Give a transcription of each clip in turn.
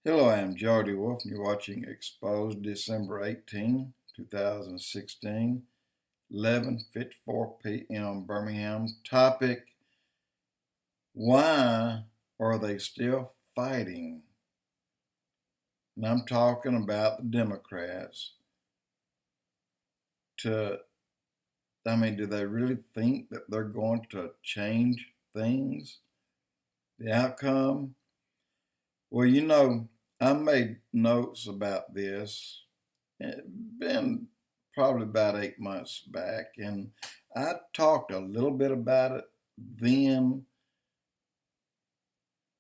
Hello, I am Jordy Wolf, and you're watching Expoz December 18, 2016, 11:54 p.m. Birmingham. Topic: why are they still fighting? And I'm talking about the Democrats. Do they really think that they're going to change things? The outcome? Well, I made notes about this. It's been probably about 8 months back, and I talked a little bit about it then,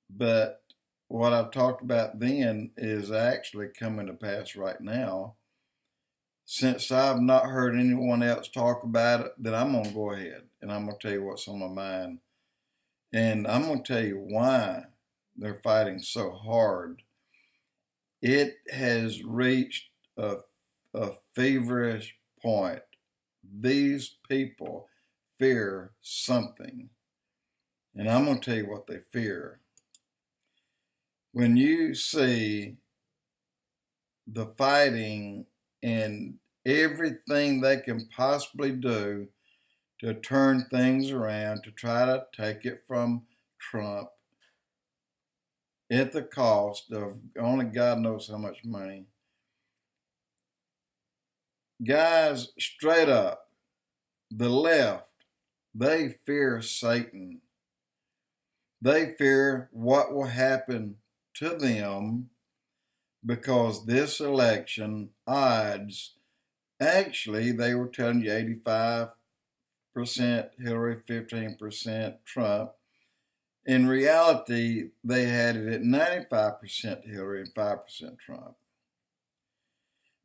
but what I talked about then is actually coming to pass right now. Since I've not heard anyone else talk about it, then I'm going to go ahead and I'm going to tell you what's on my mind. And I'm going to tell you why they're fighting so hard. It has reached a feverish point. These people fear something. And I'm going to tell you what they fear. When you see the fighting and everything they can possibly do to turn things around, to try to take it from Trump at the cost of only God knows how much money. Guys, straight up, the left, they fear Satan. They fear what will happen to them because this election odds, actually, they were telling you 85% Hillary, 15% Trump. In reality, they had it at 95% Hillary and 5% Trump.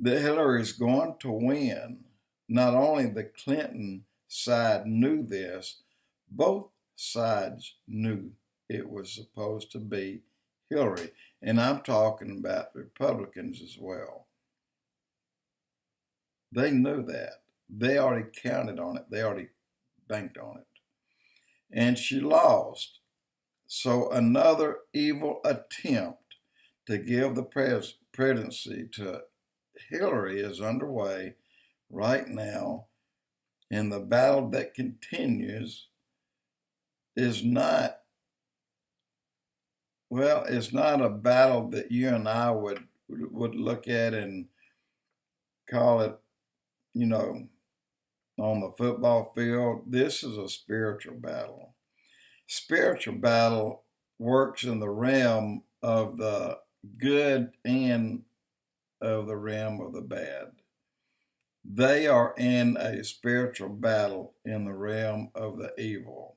That Hillary is going to win. Not only the Clinton side knew this, both sides knew it was supposed to be Hillary. And I'm talking about Republicans as well. They knew that. They already counted on it. They already banked on it. And she lost. So another evil attempt to give the presidency to Hillary is underway right now. And the battle that continues is not, well, it's not a battle that you and I would look at and call it, on the football field. This is a spiritual battle. Spiritual battle works in the realm of the good and of the realm of the bad. They are in a spiritual battle in the realm of the evil.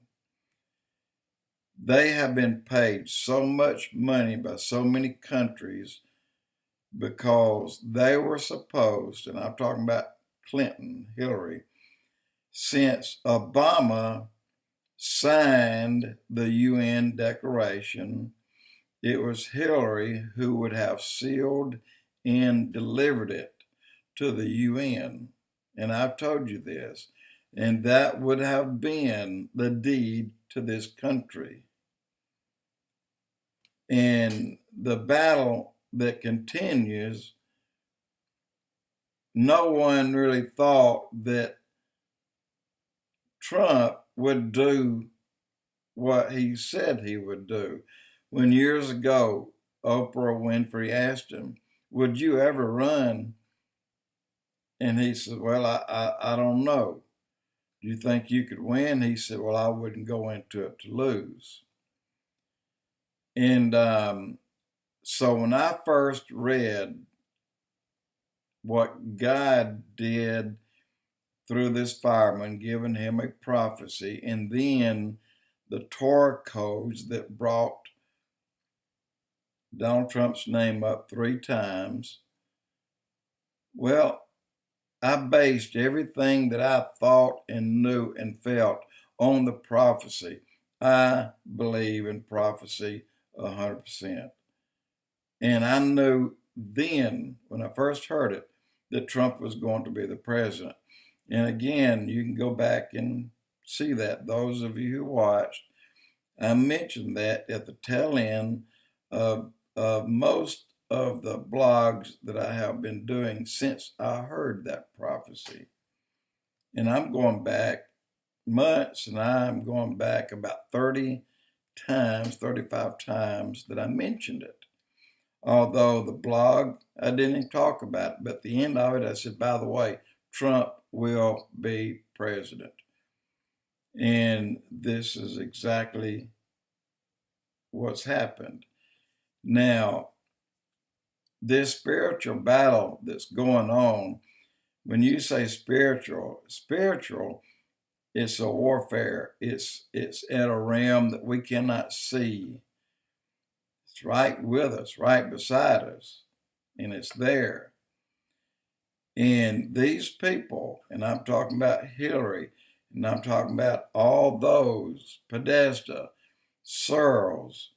They have been paid so much money by so many countries because they were supposed, and I'm talking about Clinton, Hillary, since Obama signed the UN Declaration, it was Hillary who would have sealed and delivered it to the UN. And I've told you this. And that would have been the deed to this country. And the battle that continues, no one really thought that Trump would do what he said he would do. When years ago, Oprah Winfrey asked him, "Would you ever run?" And he said, "Well, I don't know. Do you think you could win?" He said, "Well, I wouldn't go into it to lose." And so when I first read what God did through this fireman, giving him a prophecy, and then the Torah codes that brought Donald Trump's name up 3 times, well, I based everything that I thought and knew and felt on the prophecy. I believe in prophecy 100%. And I knew then, when I first heard it, that Trump was going to be the president. And again, you can go back and see that. Those of you who watched, I mentioned that at the tail end of most of the blogs that I have been doing since I heard that prophecy. And I'm going back months, and I'm going back about 30 times, 35 times that I mentioned it. Although the blog, I didn't even talk about it, but at the end of it, I said, by the way, Trump will be president. And this is exactly what's happened. Now, this spiritual battle that's going on, when you say spiritual, it's a warfare. It's at a realm that we cannot see. It's right with us, right beside us, and it's there. And these people, and I'm talking about Hillary, and I'm talking about all those, Podesta, Searles,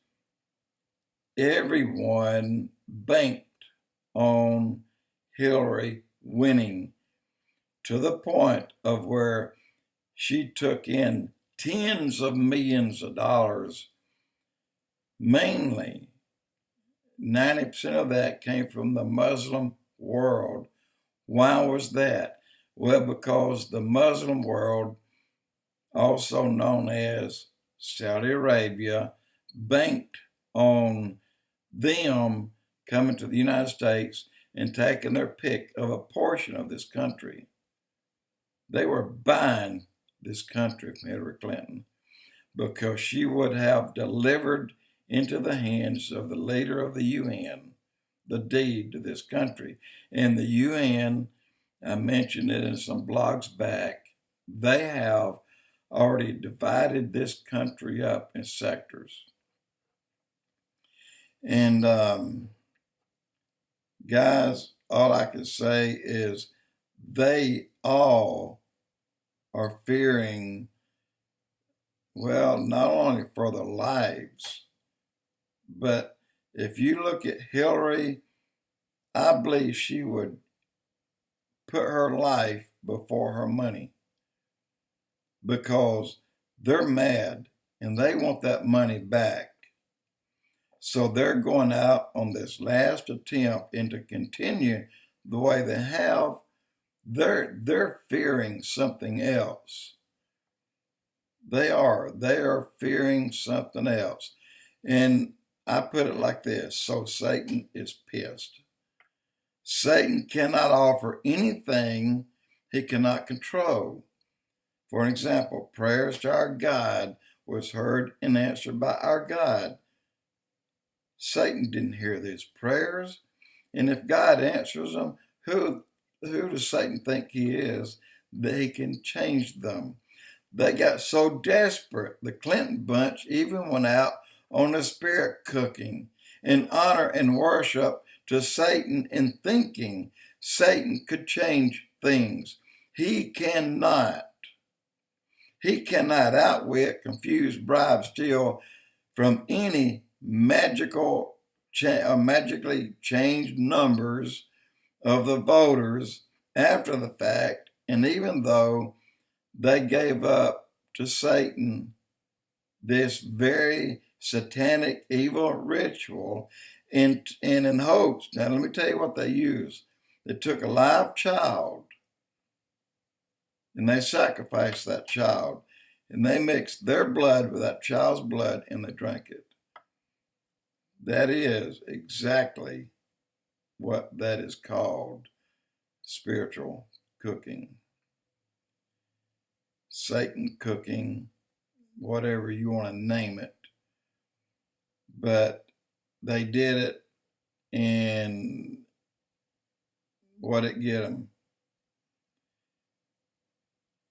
everyone banked on Hillary winning to the point of where she took in tens of millions of dollars. Mainly, 90% of that came from the Muslim world. Why was that? Well, because the Muslim world, also known as Saudi Arabia, banked on them coming to the United States and taking their pick of a portion of this country. They were buying this country from Hillary Clinton because she would have delivered into the hands of the leader of the UN the deed to this country. And the UN, I mentioned it in some blogs back, they have already divided this country up in sectors. And guys, all I can say is they all are fearing, well, not only for their lives, but if you look at Hillary, I believe she would put her life before her money because they're mad and they want that money back. So they're going out on this last attempt, and to continue the way they have, they're fearing something else. They are fearing something else. And I put it like this: so Satan is pissed. Satan cannot offer anything he cannot control. For an example, prayers to our God was heard and answered by our God. Satan didn't hear these prayers, and if God answers them, who does Satan think he is that he can change them? They got so desperate, the Clinton bunch even went out on a spirit cooking in honor and worship to Satan and thinking Satan could change things. He cannot. He cannot outwit, confuse, bribe, steal from any magically changed numbers of the voters after the fact. And even though they gave up to Satan this very satanic, evil ritual, and in hopes. Now, let me tell you what they used. They took a live child and they sacrificed that child, and they mixed their blood with that child's blood and they drank it. That is exactly what that is called: spiritual cooking. Satan cooking, whatever you want to name it. But they did it, and what it get them?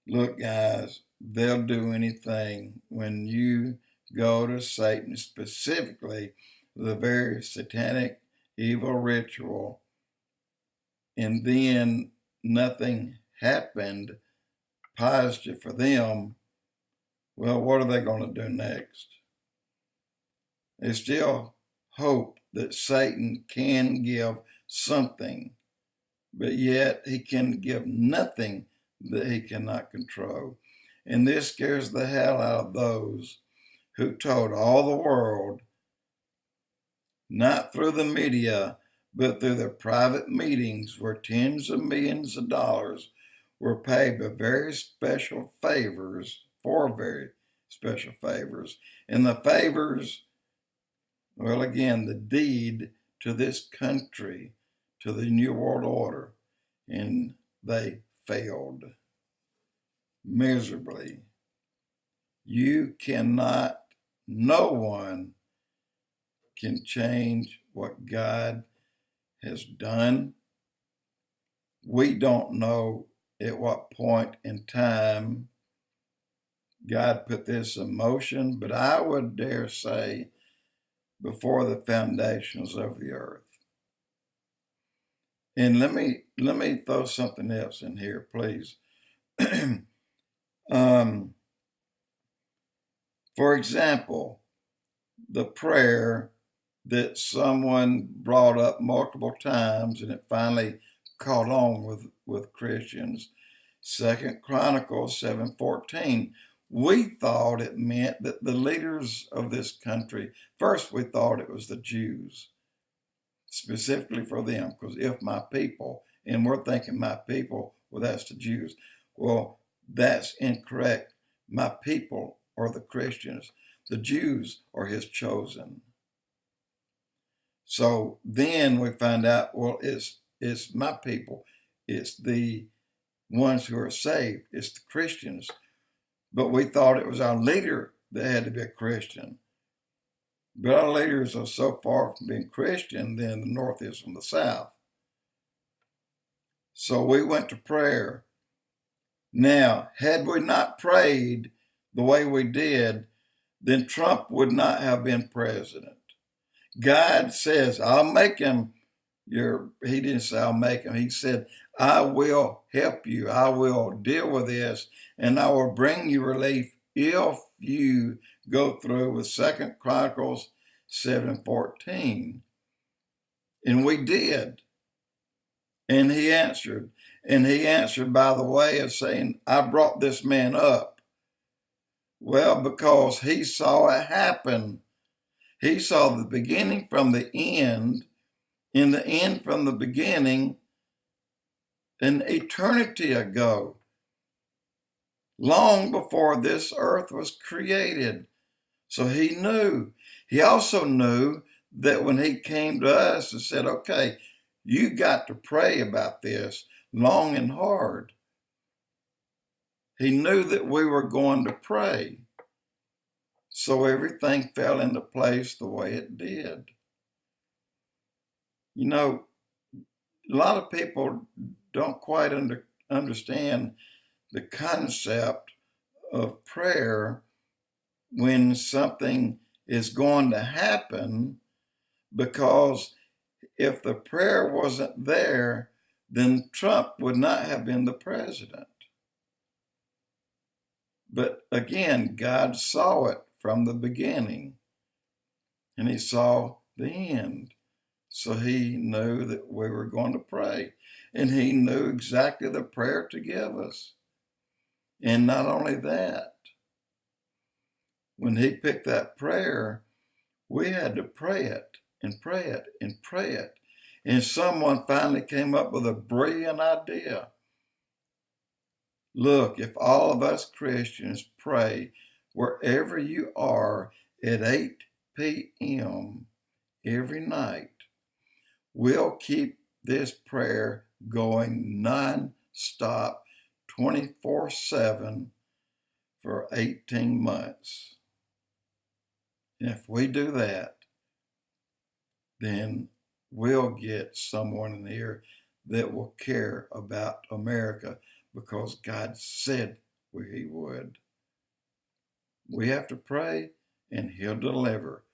Look, guys, they'll do anything when you go to Satan, specifically the very satanic, evil ritual, and then nothing happened positive for them. Well, what are they going to do next? They still hope that Satan can give something, but yet he can give nothing that he cannot control. And this scares the hell out of those who told all the world, not through the media, but through their private meetings where tens of millions of dollars were paid for very special favors, And the favors, well, again, the deed to this country, to the New World Order, and they failed miserably. You cannot, no one can change what God has done. We don't know at what point in time God put this in motion, but I would dare say before the foundations of the earth. And let me throw something else in here, please. For example, the prayer that someone brought up multiple times, and it finally caught on with Christians. 2 Chronicles 7:14. We thought it meant that the leaders of this country, first we thought it was the Jews, specifically for them, because if my people, and we're thinking my people, well, that's the Jews. Well, that's incorrect. My people are the Christians. The Jews are his chosen. So then we find out, well, it's my people. It's the ones who are saved. It's the Christians. But we thought it was our leader that had to be a Christian. But our leaders are so far from being Christian than the North is from the South. So we went to prayer. Now, had we not prayed the way we did, then Trump would not have been president. God says, I'll make him he didn't say I'll make him. He said, I will help you. I will deal with this, and I will bring you relief if you go through with 2 Chronicles 7:14. And we did. And he answered. And he answered by the way of saying, I brought this man up. Well, because he saw it happen. He saw the beginning from the end, and the end from the beginning, an eternity ago, long before this earth was created. So he knew. He also knew that when he came to us and said, okay, you got to pray about this long and hard. He knew that we were going to pray. So everything fell into place the way it did. You know, a lot of people don't quite understand the concept of prayer when something is going to happen, because if the prayer wasn't there, then Trump would not have been the president. But again, God saw it from the beginning, and he saw the end. So he knew that we were going to pray, and he knew exactly the prayer to give us. And not only that, when he picked that prayer, we had to pray it and pray it and pray it. And someone finally came up with a brilliant idea. Look, if all of us Christians pray wherever you are at 8 p.m. every night, we'll keep this prayer going non-stop, 24/7 for 18 months. And if we do that, then we'll get someone in here that will care about America, because God said he would. We have to pray and he'll deliver.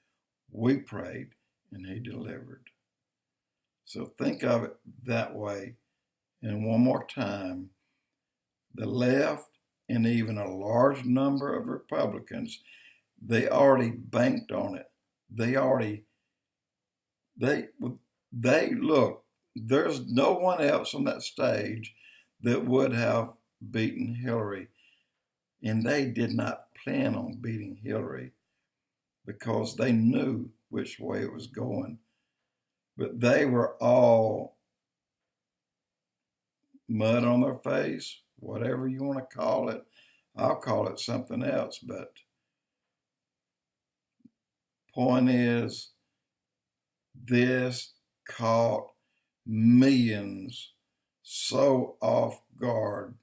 We prayed and he delivered. So think of it that way. And one more time, the left and even a large number of Republicans, they already banked on it. They look, there's no one else on that stage that would have beaten Hillary. And they did not plan on beating Hillary because they knew which way it was going. But they were all mud on their face, whatever you want to call it. I'll call it something else, but point is, this caught millions so off guard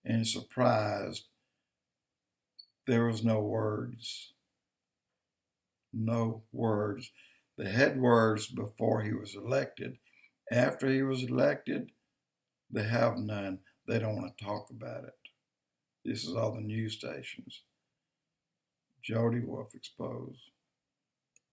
and surprised. There was no words. No words. They had words before he was elected. After he was elected, they have none. They don't want to talk about it. This is all the news stations. Jody Wolf Expoz.